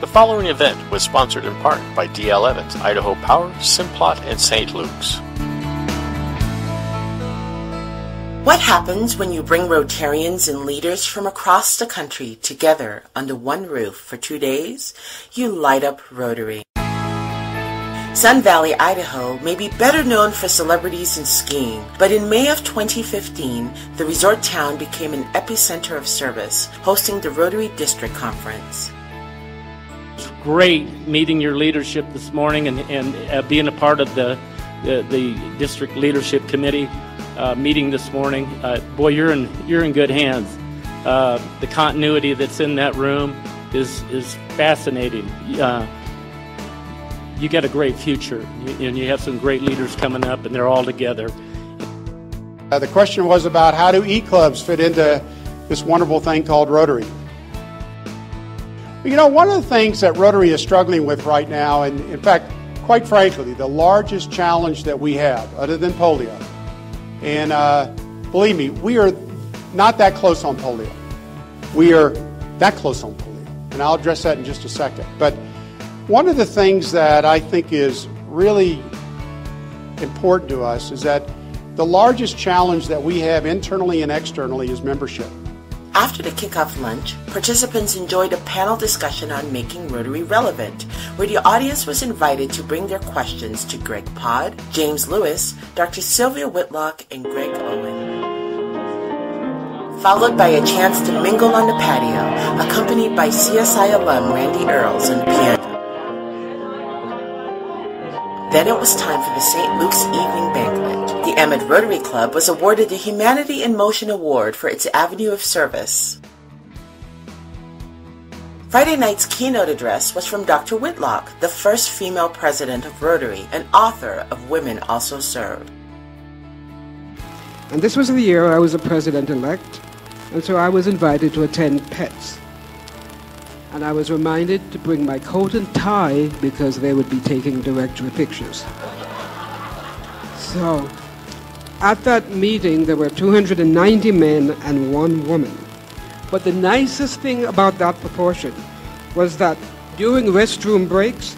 The following event was sponsored in part by D.L. Evans, Idaho Power, Simplot, and St. Luke's. What happens when you bring Rotarians and leaders from across the country together under one roof for 2 days? You light up Rotary. Sun Valley, Idaho may be better known for celebrities and skiing, but in May of 2015, the resort town became an epicenter of service, hosting the Rotary District Conference. It's great meeting your leadership this morning and being a part of the district leadership committee meeting this morning. Boy, you're in good hands. The continuity that's in that room is fascinating. You got a great future, and you have some great leaders coming up, and they're all together. The question was about how do e-clubs fit into this wonderful thing called Rotary. You know, one of the things that Rotary is struggling with right now, and in fact, quite frankly, the largest challenge that we have, other than polio, and believe me, we are not that close on polio. We are that close on polio, and I'll address that in just a second. But one of the things that I think is really important to us is that the largest challenge that we have internally and externally is membership. After the kickoff lunch, participants enjoyed a panel discussion on making Rotary relevant, where the audience was invited to bring their questions to Greg Pod, James Lewis, Dr. Sylvia Whitlock, and Greg Owen. Followed by a chance to mingle on the patio, accompanied by CSI alum Randy Earls on piano. Then it was time for the St. Luke's Evening Banquet. The Emmett Rotary Club was awarded the Humanity in Motion Award for its avenue of service. Friday night's keynote address was from Dr. Whitlock, the first female president of Rotary and author of Women Also Serve. And this was the year I was a president-elect, and so I was invited to attend PETS. And I was reminded to bring my coat and tie because they would be taking directory pictures. So, at that meeting, there were 290 men and 1 woman. But the nicest thing about that proportion was that during restroom breaks,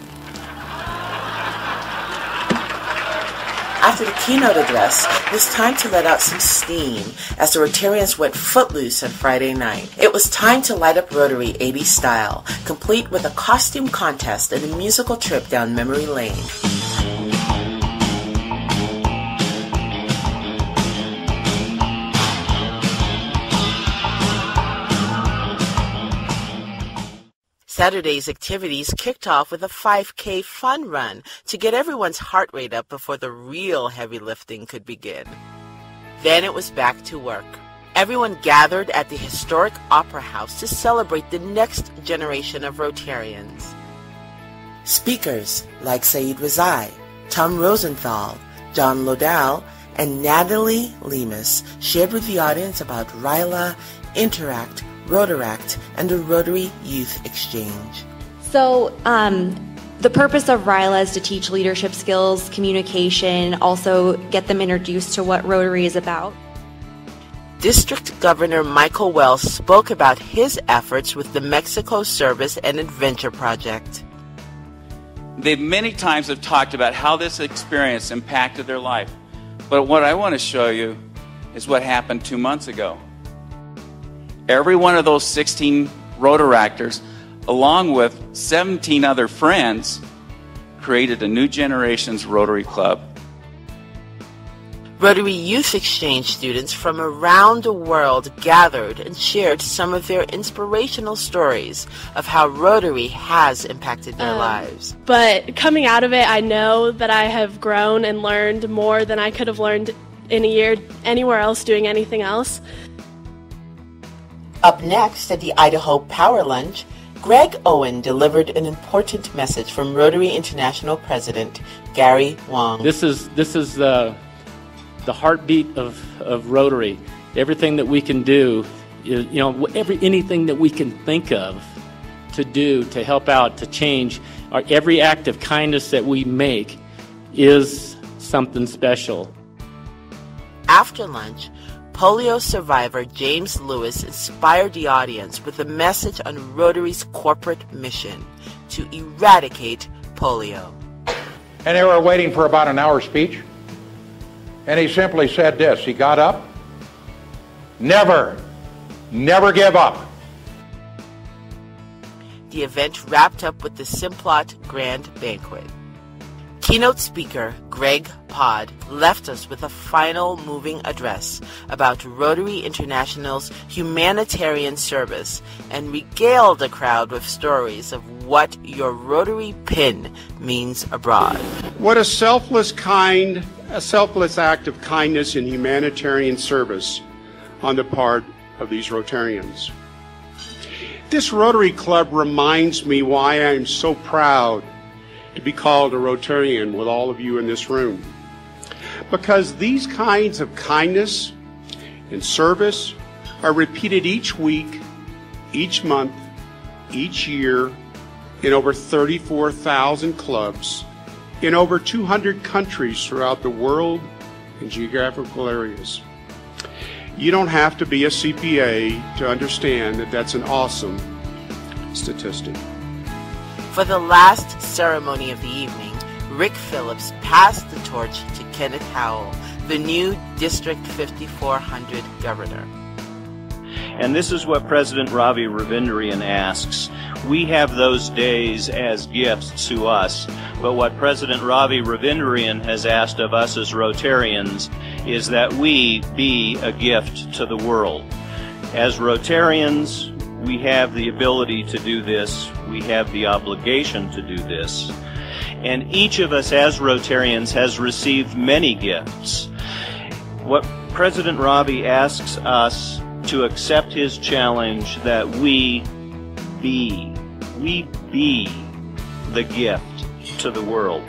after the keynote address, it was time to let out some steam as the Rotarians went footloose on Friday night. It was time to light up Rotary 80s style, complete with a costume contest and a musical trip down memory lane. Saturday's activities kicked off with a 5K fun run to get everyone's heart rate up before the real heavy lifting could begin. Then it was back to work. Everyone gathered at the historic Opera House to celebrate the next generation of Rotarians. Speakers like Saeed Razai, Tom Rosenthal, John Lodell, and Natalie Lemus shared with the audience about RILA, Interact, Rotaract, and the Rotary Youth Exchange. So the purpose of RILA is to teach leadership skills, communication, also get them introduced to what Rotary is about. District Governor Michael Wells spoke about his efforts with the Mexico Service and Adventure Project. They many times have talked about how this experience impacted their life. But what I want to show you is what happened 2 months ago. Every one of those 16 Rotaractors, along with 17 other friends, created a new generation's Rotary Club. Rotary Youth Exchange students from around the world gathered and shared some of their inspirational stories of how Rotary has impacted their lives. But coming out of it, I know that I have grown and learned more than I could have learned in a year anywhere else doing anything else. Up next at the Idaho Power Lunch, Greg Owen delivered an important message from Rotary International President Gary Wong. This is the heartbeat of Rotary. Everything that we can do, anything that we can think of to do to help out, to change, every act of kindness that we make is something special. After lunch, polio survivor James Lewis inspired the audience with a message on Rotary's corporate mission to eradicate polio. And they were waiting for about an hour speech, and he simply said this. He got up, never give up. The event wrapped up with the Simplot Grand Banquet. Keynote speaker Greg Owen left us with a final moving address about Rotary International's humanitarian service and regaled the crowd with stories of what your Rotary pin means abroad. What a selfless act of kindness and humanitarian service on the part of these Rotarians. This Rotary Club reminds me why I am so proud to be called a Rotarian with all of you in this room. Because these kinds of kindness and service are repeated each week, each month, each year in over 34,000 clubs in over 200 countries throughout the world and geographical areas. You don't have to be a CPA to understand that that's an awesome statistic. For the last ceremony of the evening, Rick Phillips passed the torch to Kenneth Howell, the new District 5400 governor. And this is what President Ravi Ravindran asks. We have those days as gifts to us, but what President Ravi Ravindran has asked of us as Rotarians is that we be a gift to the world. As Rotarians, we have the ability to do this. We have the obligation to do this. And each of us as Rotarians has received many gifts. What President Ravi asks us to accept his challenge that we be the gift to the world.